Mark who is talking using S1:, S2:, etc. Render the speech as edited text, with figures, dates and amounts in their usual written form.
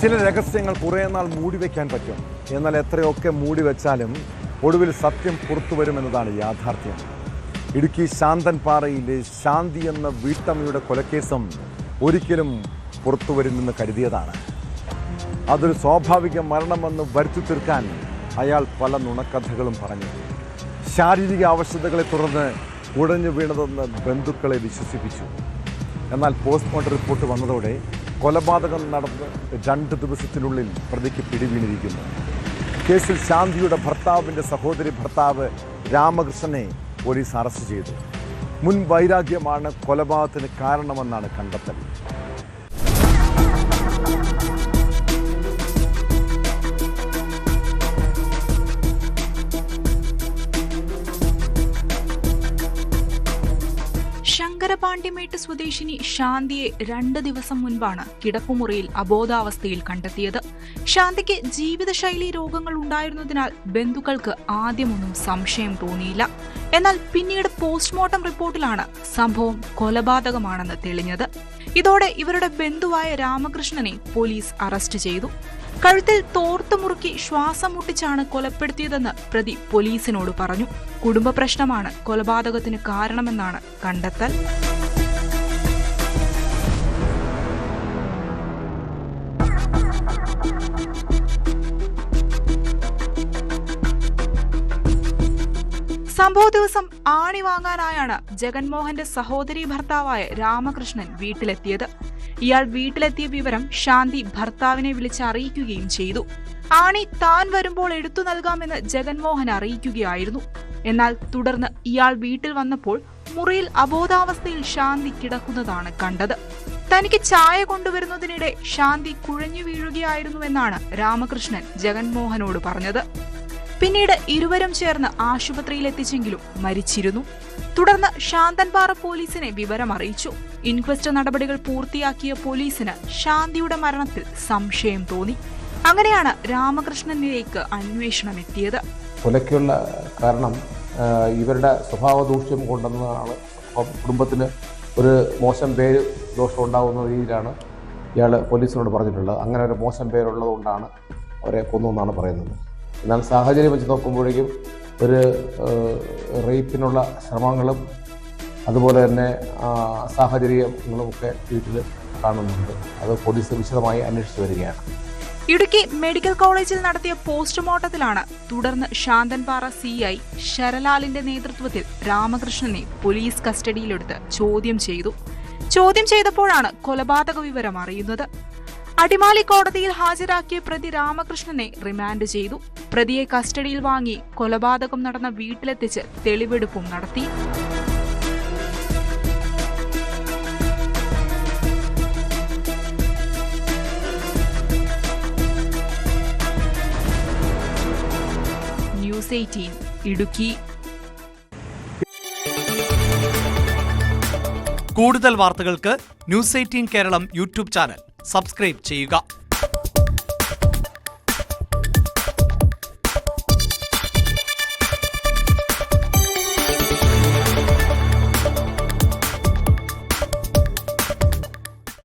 S1: ചില രഹസ്യങ്ങൾ കുറേ നാൾ മൂടിവെക്കാൻ പറ്റും. എന്നാൽ എത്രയൊക്കെ മൂടിവെച്ചാലും ഒടുവിൽ സത്യം പുറത്തു വരുമെന്നതാണ് യാഥാർത്ഥ്യം. ഇടുക്കി ശാന്തൻപാറയിലെ ശാന്തി എന്ന വീട്ടമ്മയുടെ കൊലക്കേസും ഒരിക്കലും പുറത്തു വരുമെന്ന് കരുതിയതാണ്. അതൊരു സ്വാഭാവിക മരണമെന്ന് വരുത്തി തീർക്കാൻ അയാൾ പല നുണക്കഥകളും പറഞ്ഞു. ശാരീരിക അവശതകളെ തുടർന്ന് കുഴഞ്ഞു വീണതെന്ന് ബന്ധുക്കളെ വിശ്വസിപ്പിച്ചു. എന്നാൽ പോസ്റ്റ്മോർട്ടം റിപ്പോർട്ട് വന്നതോടെ കൊലപാതകം നടന്ന് 2 ദിവസത്തിനുള്ളിൽ പ്രതിക്ക് പിടിവീണിരിക്കുന്നു. കേസിൽ ശാന്തിയുടെ ഭർത്താവിൻ്റെ സഹോദരി ഭർത്താവ് രാമകൃഷ്ണനെ പോലീസ് അറസ്റ്റ് ചെയ്തു. മുൻ വൈരാഗ്യമാണ് കൊലപാതകത്തിന് കാരണമെന്നാണ് കണ്ടെത്തൽ.
S2: ശങ്കരപാണ്ഡ്യമേട്ട് സ്വദേശിനി ശാന്തിയെ 2 ദിവസം മുൻപാണ് കിടപ്പുമുറിയിൽ അബോധാവസ്ഥയിൽ കണ്ടെത്തിയത്. ശാന്തിക്ക് ജീവിതശൈലി രോഗങ്ങൾ ഉണ്ടായിരുന്നതിനാൽ ബന്ധുക്കൾക്ക് ആദ്യമൊന്നും സംശയം തോന്നിയില്ല. എന്നാൽ പിന്നീട് പോസ്റ്റ്മോർട്ടം റിപ്പോർട്ടിലാണ് സംഭവം കൊലപാതകമാണെന്ന് തെളിഞ്ഞത്. ഇതോടെ ഇവരുടെ ബന്ധുവായ രാമകൃഷ്ണനെ പോലീസ് അറസ്റ്റ് ചെയ്തു. കഴുത്തിൽ തോർത്ത് മുറുക്കി ശ്വാസം മുട്ടിച്ചാണ് കൊലപ്പെടുത്തിയതെന്ന് പ്രതി പോലീസിനോട് പറഞ്ഞു. കുടുംബ പ്രശ്നമാണ് കൊലപാതകത്തിന് കാരണമെന്നാണ് കണ്ടെത്തൽ. സംഭവ ദിവസം ആണി വാങ്ങാനായാണ് ജഗൻമോഹന്റെ സഹോദരി ഭർത്താവായ രാമകൃഷ്ണൻ വീട്ടിലെത്തിയത്. ഇയാൾ വീട്ടിലെത്തിയ വിവരം ശാന്തി ഭർത്താവിനെ വിളിച്ച് അറിയിക്കുകയും ചെയ്തു. ആണി താൻ വരുമ്പോൾ എടുത്തു നൽകാമെന്ന് ജഗൻമോഹൻ അറിയിക്കുകയായിരുന്നു. എന്നാൽ തുടർന്ന് ഇയാൾ വീട്ടിൽ വന്നപ്പോൾ മുറിയിൽ അബോധാവസ്ഥയിൽ ശാന്തി കിടക്കുന്നതാണ് കണ്ടത്. തനിക്ക് ചായ കൊണ്ടുവരുന്നതിനിടെ ശാന്തി കുഴഞ്ഞു വീഴുകയായിരുന്നുവെന്നാണ് രാമകൃഷ്ണൻ ജഗൻമോഹനോട് പറഞ്ഞത്. പിന്നീട് ഇരുവരും ചേർന്ന് ആശുപത്രിയിൽ എത്തിച്ചെങ്കിലും മരിച്ചിരുന്നു. തുടർന്ന് ശാന്തൻപാറ പോലീസിനെ വിവരം അറിയിച്ചു. ഇൻക്വസ്റ്റ് നടപടികൾ പൂർത്തിയാക്കിയ പോലീസിന് ശാന്തിയുടെ മരണത്തിൽ സംശയം തോന്നി. അങ്ങനെയാണ് രാമകൃഷ്ണനിലേക്ക് അന്വേഷണം എത്തിയത്.
S3: കൊലയ്ക്കുള്ള കാരണം ഇവരുടെ സ്വഭാവ ദൂഷ്യം കൊണ്ടെന്നാണ്. കുടുംബത്തിന് ഒരു മോശം പേര് ദോഷം ഉണ്ടാകുന്ന രീതിയിലാണ് ഇയാൾ പോലീസിനോട് പറഞ്ഞിട്ടുള്ളത്. അങ്ങനെ ഒരു മോശം പേരുള്ളത് കൊണ്ടാണ് അവരെ കൊന്നു എന്നാണ് പറയുന്നത്. എന്നാൽ സാഹചര്യം വെച്ച് നോക്കുമ്പോഴേക്കും ഒരു റേപ്പിനുള്ള ശ്രമങ്ങളും അതുപോലെ തന്നെ സാഹചര്യങ്ങളുമൊക്കെ വീട്ടിൽ കാണുന്നുണ്ട്. അത് പോലീസ് വിശദമായി അന്വേഷിച്ചു വരികയാണ്.
S2: ഇടുക്കി മെഡിക്കൽ കോളേജിൽ നടത്തിയ പോസ്റ്റ്മോർട്ടത്തിലാണ് തുടർന്ന് ശാന്തൻപാറ CI ശരലാലിന്റെ നേതൃത്വത്തിൽ രാമകൃഷ്ണനെ പോലീസ് കസ്റ്റഡിയിലെടുത്ത് ചോദ്യം ചെയ്തപ്പോഴാണ് കൊലപാതക വിവരം അറിയുന്നത്. അടിമാലി കോടതിയിൽ ഹാജരാക്കിയ പ്രതി രാമകൃഷ്ണനെ റിമാൻഡ് ചെയ്തു. പ്രതിയെ കസ്റ്റഡിയിൽ വാങ്ങി കൊലപാതകം നടന്ന വീട്ടിലെത്തിച്ച് തെളിവെടുപ്പും നടത്തി. ന്യൂസ് 18 ഇടുക്കി.
S4: കൂടുതൽ വാർത്തകൾക്ക് news 18 Keralam YouTube channel subscribe ചെയ്യുക.